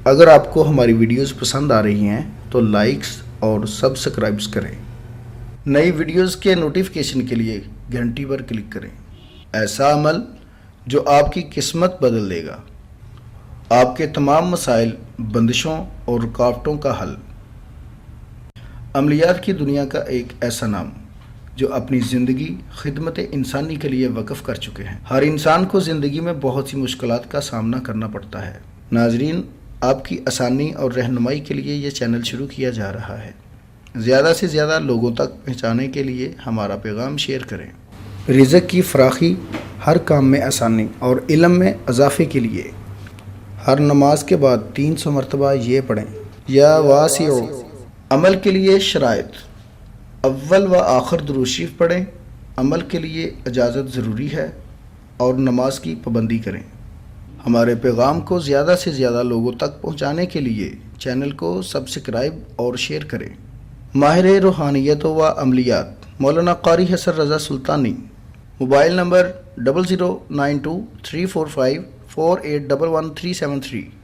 اگر آپ کو ہماری ویڈیوز پسند آ رہی ہیں تو لائکس اور سبسکرائبز کریں۔ نئی ویڈیوز کے نوٹیفیکیشن کے لیے گھنٹی پر کلک کریں۔ ایسا عمل جو آپ کی قسمت بدل دے گا، آپ کے تمام مسائل، بندشوں اور رکاوٹوں کا حل۔ عملیات کی دنیا کا ایک ایسا نام جو اپنی زندگی خدمت انسانی کے لیے وقف کر چکے ہیں۔ ہر انسان کو زندگی میں بہت سی مشکلات کا سامنا کرنا پڑتا ہے۔ ناظرین، آپ کی آسانی اور رہنمائی کے لیے یہ چینل شروع کیا جا رہا ہے۔ زیادہ سے زیادہ لوگوں تک پہنچانے کے لیے ہمارا پیغام شیئر کریں۔ رزق کی فراخی، ہر کام میں آسانی اور علم میں اضافے کے لیے ہر نماز کے بعد 300 مرتبہ یہ پڑھیں: یا واسع۔ عمل کے لیے شرائط: اول و آخر درود شریف پڑھیں۔ عمل کے لیے اجازت ضروری ہے اور نماز کی پابندی کریں۔ ہمارے پیغام کو زیادہ سے زیادہ لوگوں تک پہنچانے کے لیے چینل کو سبسکرائب اور شیئر کریں۔ ماہر روحانیت و عملیات مولانا قاری حسن رضا سلطانی، موبائل نمبر 00923454811373۔